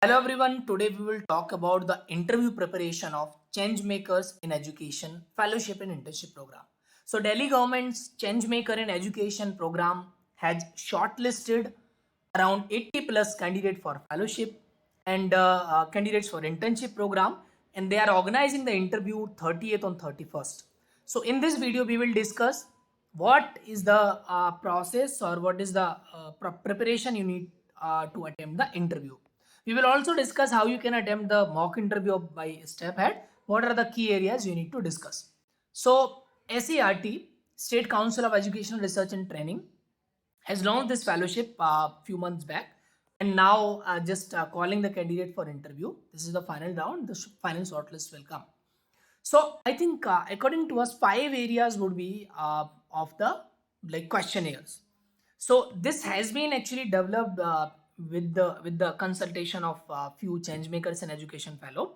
Hello everyone, today we will talk about the interview preparation of Change Makers in Education Fellowship and Internship Program. So Delhi government's Change Maker in Education program has shortlisted around 80 plus candidates for fellowship and candidates for internship program, and they are organizing the interview 30th on 31st. So in this video we will discuss what is the process or what is the preparation you need to attempt the interview. We will also discuss how you can attempt the mock interview by step ahead. What are the key areas you need to discuss? So SERT, State Council of Educational Research and Training, has launched this fellowship a few months back, and now just calling the candidate for interview. This is the final round. The final shortlist will come. So I think according to us, 5 areas would be of the like questionnaires. So this has been actually developed with the consultation of few change makers and education fellow.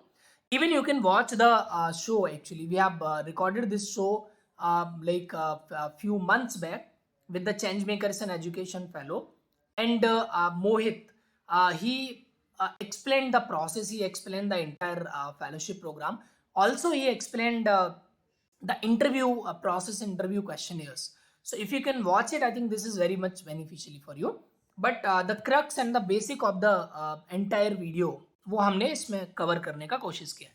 Even you can watch the show. Actually, we have recorded this show a few months back with the change makers and education fellow, and Mohit. He explained the process. He explained the entire fellowship program. Also, he explained the interview process, interview questionnaires. So if you can watch it, I think this is very much beneficial for you. But the crux and the basic of the entire video वो हमने इसमें cover करने का कोशिश किया है.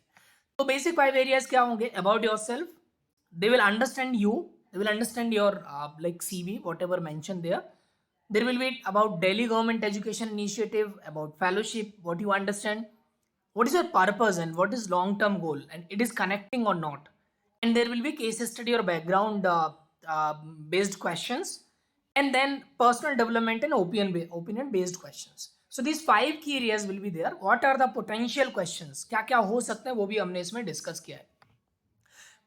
तो basic 5 areas क्या होंगे? About yourself, they will understand you, they will understand your like CV, whatever mentioned there. There will be about Delhi government education initiative, about fellowship, what you understand, what is your purpose and what is long term goal, and it is connecting or not. And there will be case study or background based questions, and then personal development and opinion based questions. So these 5 key areas will be there. What are the potential questions? क्या क्या हो सकते हैं वो भी हमने इसमें discuss किया है.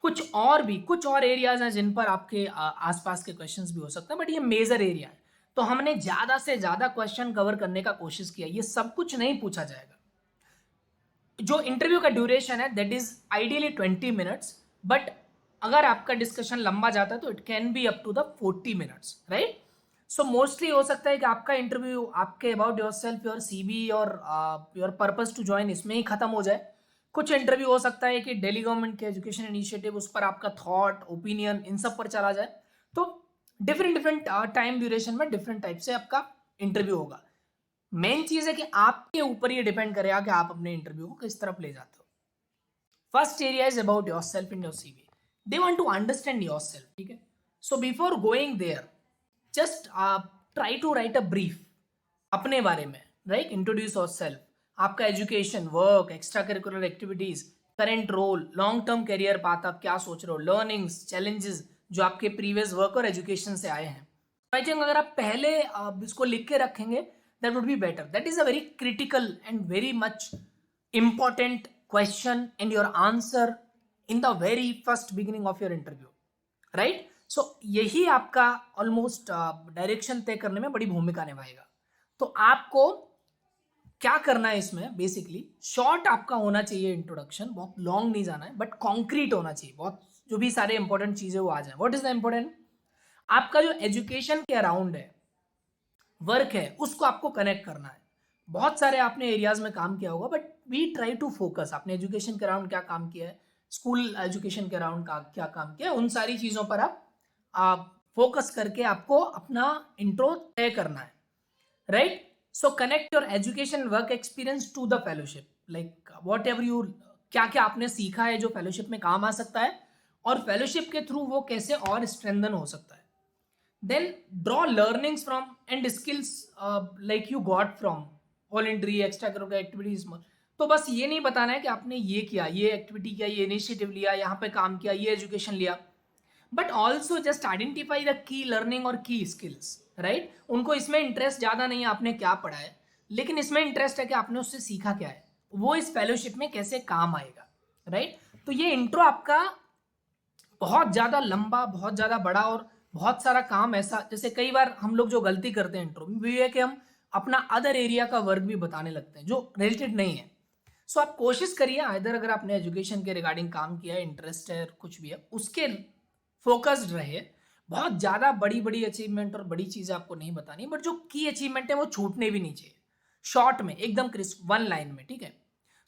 कुछ और एरियाज हैं जिन पर आपके आसपास के क्वेश्चंस भी हो सकते हैं, बट ये मेजर एरिया है. तो हमने ज्यादा से ज्यादा क्वेश्चन कवर करने का कोशिश किया. ये सब कुछ नहीं पूछा जाएगा. जो इंटरव्यू का ड्यूरेशन है that is ideally 20 minutes, but अगर आपका डिस्कशन लंबा जाता है तो it can be up to the 40 minutes, right. So mostly हो सकता है कि आपका इंटरव्यू आपके about yourself, your CV और योर पर्पस टू ज्वाइन इसमें ही खत्म हो जाए. कुछ इंटरव्यू हो सकता है कि दिल्ली गवर्नमेंट के एजुकेशन इनिशिएटिव उस पर आपका थॉट, ओपिनियन इन सब पर चला जाए. तो डिफरेंट डिफरेंट टाइम ड्यूरेशन में डिफरेंट टाइप से आपका इंटरव्यू होगा. मेन चीज है कि आपके ऊपर ये डिपेंड करेगा कि आप अपने इंटरव्यू को किस तरफ ले जाते हो. First area is about yourself in your CV. They want to understand yourself, ठीक है. So before going there, just try to write a brief अपने बारे में, राइट. इंट्रोड्यूस योर सेल्फ, आपका education, work, extra curricular activities, current role, long term career path, आप क्या सोच रहे हो, लर्निंग्स, चैलेंजेस जो आपके प्रीवियस वर्क और एजुकेशन से आए हैं. आई थिंक अगर आप पहले इसको लिख के रखेंगे that would be better. That is a very critical and very much important question and your answer in the very first beginning of your interview, right. So यही आपका almost डायरेक्शन तय करने में बड़ी भूमिका निभाएगा. तो आपको क्या करना है इसमें, बेसिकली शॉर्ट आपका होना चाहिए इंट्रोडक्शन, बहुत लॉन्ग नहीं जाना है, बट कॉन्क्रीट होना चाहिए. बहुत जो भी सारे इंपॉर्टेंट चीजें वो आ जाए. What is the important? आपका जो एजुकेशन के अराउंड है, वर्क है, उसको आपको कनेक्ट करना है. बहुत सारे आपने एरियाज में काम किया होगा, but we try to focus आपने एजुकेशन के अराउंड क्या काम किया है, स्कूल एजुकेशन के अराउंड का क्या काम किया है, उन सारी चीज़ों पर आप फोकस करके आपको अपना इंट्रो तय करना है, right. So connect your education work experience to the fellowship, like whatever you, क्या क्या आपने सीखा है जो फेलोशिप में काम आ सकता है, और फेलोशिप के थ्रू वो कैसे और स्ट्रेंथन हो सकता है. Then draw learnings from and skills like you got from voluntary extracurricular activities. तो बस ये नहीं बताना है कि आपने ये किया, ये एक्टिविटी किया, ये इनिशिएटिव लिया, यहाँ पे काम किया, ये एजुकेशन लिया, but also just identify the key learning और की स्किल्स, राइट. उनको इसमें इंटरेस्ट ज़्यादा नहीं है आपने क्या पढ़ा है, लेकिन इसमें इंटरेस्ट है कि आपने उससे सीखा क्या है, वो इस फेलोशिप में कैसे काम आएगा, राइट. तो ये इंट्रो आपका बहुत ज़्यादा लंबा, बहुत ज़्यादा बड़ा और बहुत सारा काम ऐसा, जैसे कई बार हम लोग जो गलती करते हैं इंट्रो में वो है कि हम अपना अदर एरिया का वर्क भी बताने लगते हैं जो रिलेटेड नहीं है. सो आप कोशिश करिए, इधर अगर आपने एजुकेशन के रिगार्डिंग काम किया है, इंटरेस्ट है, कुछ भी है, उसके फोकस्ड रहे. बहुत ज़्यादा बड़ी बड़ी अचीवमेंट और बड़ी चीज़ें आपको नहीं बतानी, बट जो की अचीवमेंट है वो छूटने भी नहीं चाहिए. शॉर्ट में एकदम क्रिस्प 1 लाइन में, ठीक है।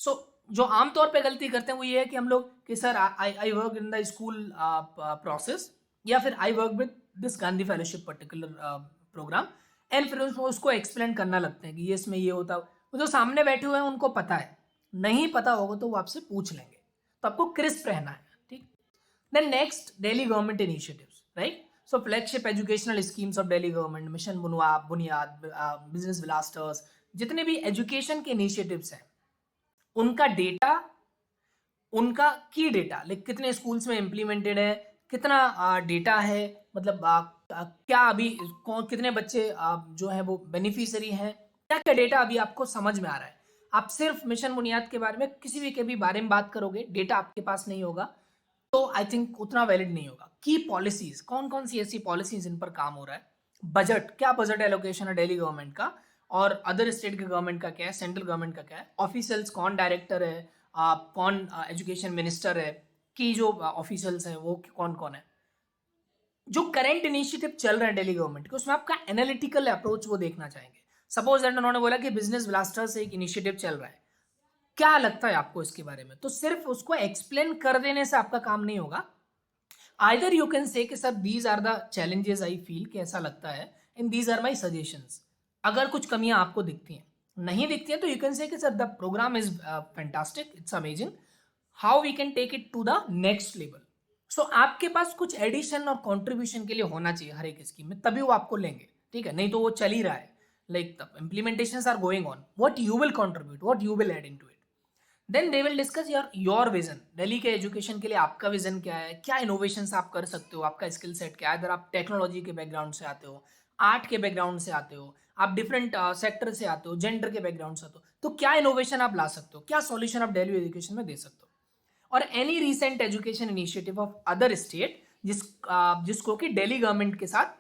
सो जो आमतौर पे गलती करते हैं वो ये है कि हम लोग कि sir I work in the school process, या फिर I work with this Gandhi fellowship particular program, and फिर उसको एक्सप्लेन करना लगते हैं कि ये इसमें ये होता। वो जो सामने बैठे हुए हैं उनको पता है, नहीं पता होगा तो वो आपसे पूछ लेंगे, तो आपको क्रिस्प रहना है, ठीक। Then next, Delhi government initiatives, right. So flagship educational schemes of Delhi government, mission Buniyaad, business blasters, जितने भी एजुकेशन के इनिशिएटिव्स हैं उनका डेटा, उनका की डेटा, लाइक कितने स्कूल्स में इम्प्लीमेंटेड है, कितना डेटा है, मतलब क्या अभी कितने बच्चे जो है वो बेनिफिशियरी हैं, क्या क्या डेटा अभी आपको समझ में आ रहा है। आप सिर्फ मिशन बुनियाद के बारे में किसी भी के भी बारे में बात करोगे, डेटा आपके पास नहीं होगा, तो आई थिंक उतना वैलिड नहीं होगा। की पॉलिसीज, कौन कौन सी ऐसी पॉलिसीज इन पर काम हो रहा है, बजट, क्या बजट एलोकेशन है दिल्ली गवर्नमेंट का, और अदर स्टेट के गवर्नमेंट का क्या है, सेंट्रल गवर्नमेंट का क्या है, ऑफिशियल्स कौन डायरेक्टर है, कौन एजुकेशन मिनिस्टर है, की जो ऑफिशियल्स हैं वो कौन कौन है, जो करंट इनिशिएटिव चल रहे हैं दिल्ली गवर्नमेंट के, उसमें आपका एनालिटिकल अप्रोच वो देखना चाहेंगे। सपोज दैट उन्होंने बोला कि बिजनेस ब्लास्टर से एक इनिशिएटिव चल रहा है, क्या लगता है आपको इसके बारे में, तो सिर्फ उसको एक्सप्लेन कर देने से आपका काम नहीं होगा। आइदर यू कैन से कि sir these are the challenges I feel, कि ऐसा लगता है, and these are my suggestions. अगर कुछ कमियां आपको दिखती हैं, नहीं दिखती हैं, तो यू कैन से कि sir the programme is fantastic, it's amazing, how we can take it to the next level. So आपके पास कुछ एडिशन और कॉन्ट्रीब्यूशन के लिए होना चाहिए हर एक स्कीम में, तभी वो आपको लेंगे, ठीक है। नहीं तो वो चल ही रहा है, like the implementations are going on, what you will contribute, what you will add into इट। Then they will discuss your vision, Delhi के एजुकेशन के लिए आपका विजन क्या है, क्या इनोवेशंस आप कर सकते हो, आपका स्किल सेट क्या है। अगर आप टेक्नोलॉजी के बैकग्राउंड से आते हो, आर्ट के बैकग्राउंड से आते हो, आप डिफरेंट सेक्टर से आते हो, जेंडर के बैकग्राउंड से आते हो, तो क्या इनोवेशन आप ला सकते हो, क्या सॉल्यूशन आप दिल्ली एजुकेशन में दे सकते हो। और any recent education initiative of other state जिसको कि दिल्ली गवर्नमेंट के साथ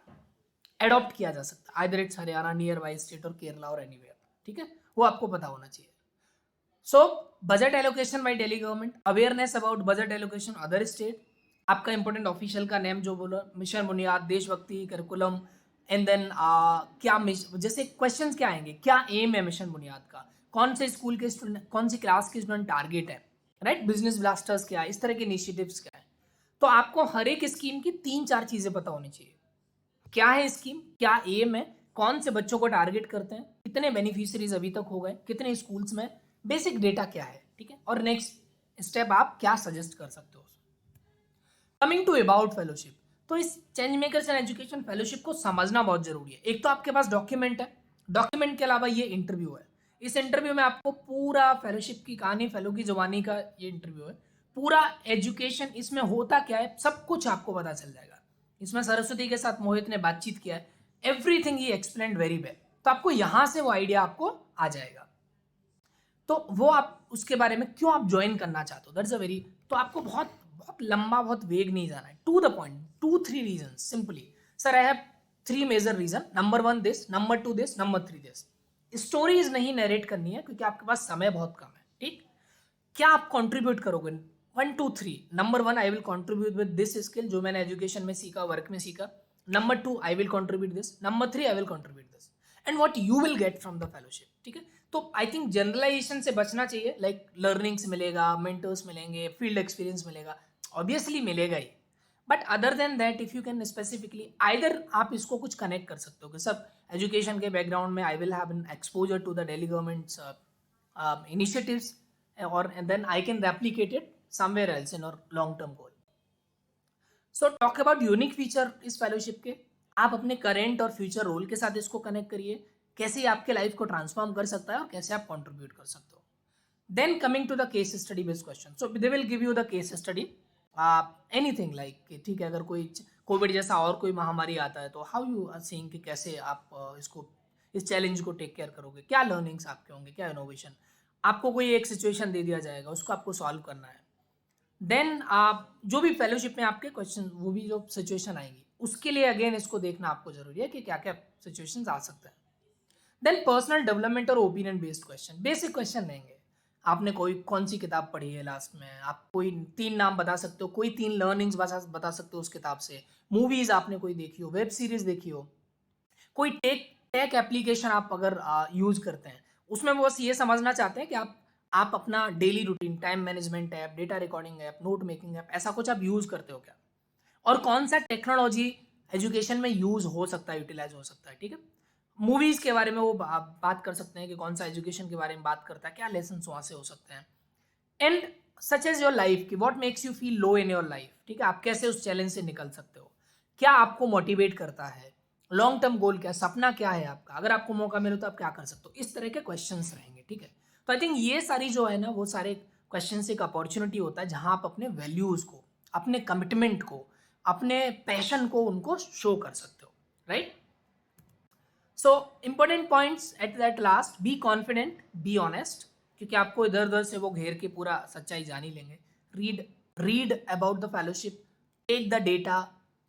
एडॉप्ट किया जा सकता है, either it's Haryana, near by state, और केरला, और एनीवेयर, ठीक है, वो आपको पता होना चाहिए। So budget allocation by Delhi government, awareness about budget allocation other state, आपका इंपॉर्टेंट ऑफिशियल का नेम जो बोला, मिशन बुनियाद, देशभक्ति, करिकुलम, एंड देन क्या जैसे क्वेश्चंस क्या आएंगे, क्या एम है मिशन बुनियाद का, कौन से स्कूल के स्टूडेंट, कौन सी क्लास के स्टूडेंट टारगेट है, राइट, बिजनेस ब्लास्टर्स क्या है, इस तरह के इनिशिएटिव्स क्या है। तो आपको हर एक स्कीम की 3-4 चीजें पता होनी चाहिए, क्या है स्कीम, क्या एम है, कौन से बच्चों को टारगेट करते हैं, कितने बेनिफिशियरीज अभी तक हो गए, कितने स्कूल्स में, बेसिक डेटा क्या है, ठीक है, और नेक्स्ट स्टेप आप क्या सजेस्ट कर सकते हो। कमिंग टू अबाउट फेलोशिप, तो इस change makers and education fellowship को समझना बहुत जरूरी है। एक तो आपके पास डॉक्यूमेंट है, डॉक्यूमेंट के अलावा ये इंटरव्यू है। इस इंटरव्यू में आपको पूरा फेलोशिप की कहानी, फेलो की जुबानी का ये इंटरव्यू है, पूरा एजुकेशन इसमें होता क्या है सब कुछ आपको पता चल जाएगा। इसमें सरस्वती के साथ मोहित ने बातचीत किया है, everything he explained very well, तो आपको यहां से वो आइडिया आपको आ जाएगा। तो वो आप उसके बारे में क्यों आप ज्वाइन करना चाहते हो, दैट्स अ वेरी, तो आपको बहुत बहुत लंबा, बहुत वेग नहीं जाना है, to the point, 2-3 reason simply. Sir I have 3 major reason, number 1 this, number 2 this, number 3 this. Stories नहीं नरेट करनी है क्योंकि आपके पास समय बहुत कम है, ठीक। क्या आप कंट्रीब्यूट करोगे, 1-2-3। Number 1, I will contribute with this skill, जो मैंने एजुकेशन में सीखा, वर्क में सीखा। Number 2, I will contribute this. Number 3, I will contribute this, and what you will get from the fellowship, ठीक है। तो आई थिंक जनरलाइजेशन से बचना चाहिए, लाइक लर्निंग्स मिलेगा, मेंटर्स मिलेंगे, फील्ड एक्सपीरियंस मिलेगा, ऑब्वियसली मिलेगा ही, but other than that if you can specifically, either आप इसको कुछ कनेक्ट कर सकते हो कि सब एजुकेशन के बैकग्राउंड में I will have an exposure to the Delhi government's initiatives, और and then I can replicate it somewhere else in our long term goal. So talk about unique feature इस फेलोशिप के, आप अपने करेंट और future role के साथ इसको connect करिए, कैसे आपके लाइफ को ट्रांसफॉर्म कर सकता है और कैसे आप कंट्रीब्यूट कर सकते हो। Then coming to the case study based question, so they will give you the case study, anything like, ठीक है, अगर कोई कोविड जैसा और कोई महामारी आता है तो हाउ यू आर सीइंग कि कैसे आप इसको, इस चैलेंज को टेक केयर करोगे, क्या लर्निंग्स आपके होंगे, क्या इनोवेशन, आपको कोई एक सिचुएशन दे दिया जाएगा, उसको आपको सॉल्व करना है। देन आप जो भी फेलोशिप में आपके क्वेश्चन, वो भी जो सिचुएशन आएंगी उसके लिए अगेन इसको देखना आपको जरूरी है कि क्या क्या सिचुएशंस आ सकते हैं। देन पर्सनल डेवलपमेंट और opinion based question, basic question रहेंगे, आपने कोई कौन सी किताब पढ़ी है लास्ट में, आप कोई 3 नाम बता सकते हो, कोई 3 लर्निंग्स बता सकते हो उस किताब से, मूवीज आपने कोई देखी हो, वेब सीरीज देखी हो, कोई टेक एप्लीकेशन आप अगर यूज करते हैं उसमें वो बस ये समझना चाहते हैं कि आप अपना daily routine, time management app, data recording app, note making app, ऐसा कुछ आप यूज़ करते हो क्या? और कौन सा टेक्नोलॉजी एजुकेशन में यूज़ हो सकता है, यूटिलाइज हो सकता है, ठीक है? मूवीज़ के बारे में वो आप बात कर सकते हैं कि कौन सा एजुकेशन के बारे में बात करता है, क्या लेसन वहाँ से हो सकते हैं। And such as your life की what makes you feel low in your life, ठीक है? आप कैसे उस चैलेंज से निकल सकते हो, क्या आपको मोटिवेट करता है, लॉन्ग टर्म गोल क्या, सपना क्या है आपका, अगर आपको मौका मिले तो आप क्या कर सकते हो, इस तरह के क्वेश्चंस रहेंगे, ठीक है? तो आई थिंक ये सारी जो है ना वो सारे क्वेश्चन एक अपॉर्चुनिटी होता है जहां आप अपने वैल्यूज को, अपने कमिटमेंट को, अपने पैशन को उनको शो कर सकते हो, right? So important points at that last, be confident, be honest, क्योंकि आपको इधर उधर से वो घेर के पूरा सच्चाई जान ही लेंगे। Read read about the fellowship, take the data,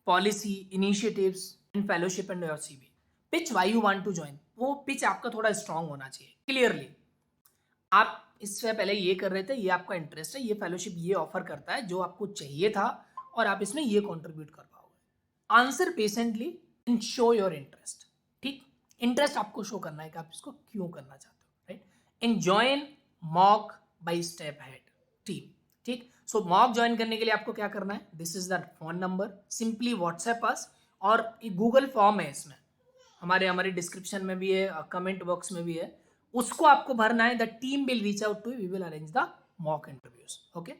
policy, initiatives in fellowship and your CV. Pitch why you want to join, वो पिच आपका थोड़ा स्ट्रांग होना चाहिए क्लियरली। आप इससे पहले ये कर रहे थे, ये आपका इंटरेस्ट है, ये फेलोशिप ये ऑफर करता है जो आपको चाहिए था, और आप इसमें ये कंट्रीब्यूट कर पाओगे। Answer patiently and show your interest, ठीक? इंटरेस्ट आपको शो करना है कि आप इसको क्यों करना चाहते हो, right? And join mock by step head team, ठीक? सो मॉक ज्वाइन करने के लिए आपको क्या करना है, this is the phone number, simply WhatsApp अस, और एक गूगल फॉर्म है इसमें, हमारे डिस्क्रिप्शन में भी है, कमेंट बॉक्स में भी है, उसको आपको भरना है। The team will reach out to you, we will arrange the mock interviews, okay?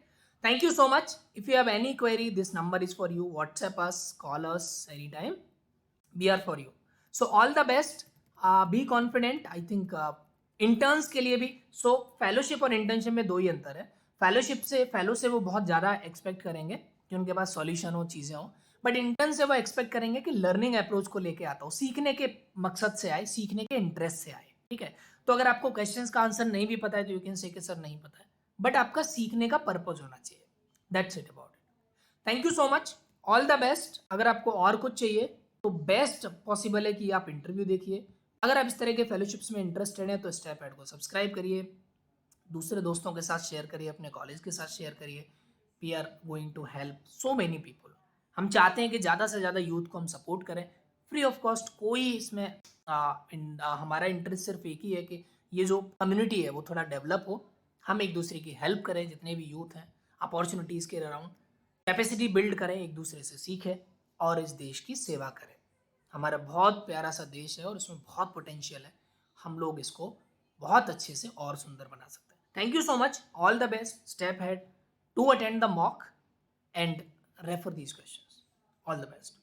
Thank you so much. If you have any query, this number is for you, WhatsApp us, call us any time, we are for you. So all the best, be confident. I think interns के लिए भी, सो fellowship और internship में दो ही अंतर है। Fellow से वो बहुत ज़्यादा एक्सपेक्ट करेंगे कि उनके पास सॉल्यूशन हो, चीज़ें हो, बट इंटर्न से वो एक्सपेक्ट करेंगे कि लर्निंग अप्रोच को लेके आता हो, सीखने के मकसद से आए, सीखने के इंटरेस्ट से आए, ठीक है? तो अगर आपको क्वेश्चंस का आंसर नहीं भी पता है तो यू कैन से कि सर नहीं पता है, बट आपका सीखने का पर्पज होना चाहिए। That's it about it. Thank you so much, all the best. अगर आपको और कुछ चाहिए तो बेस्ट पॉसिबल है कि आप इंटरव्यू देखिए। अगर आप इस तरह के फेलोशिप्स में इंटरेस्टेड हैं तो स्टेप ऐड को सब्सक्राइब करिए, दूसरे दोस्तों के साथ शेयर करिए, अपने कॉलेज के साथ शेयर करिए। We are going to help so many people. हम चाहते हैं कि ज़्यादा से ज़्यादा यूथ को हम सपोर्ट करें फ्री ऑफ कॉस्ट। कोई इसमें हमारा इंटरेस्ट सिर्फ एक ही है कि ये जो कम्युनिटी है वो थोड़ा डेवलप हो, हम एक दूसरे की हेल्प करें, जितने भी यूथ हैं अपॉर्चुनिटीज़ के अराउंड कैपेसिटी बिल्ड करें, एक दूसरे से सीखें और इस देश की सेवा करें। हमारा बहुत प्यारा सा देश है और इसमें बहुत पोटेंशियल है, हम लोग इसको बहुत अच्छे से और सुंदर बना सकते हैं। Thank you so much, all the best, step ahead to attend the mock and refer these questions, all the best.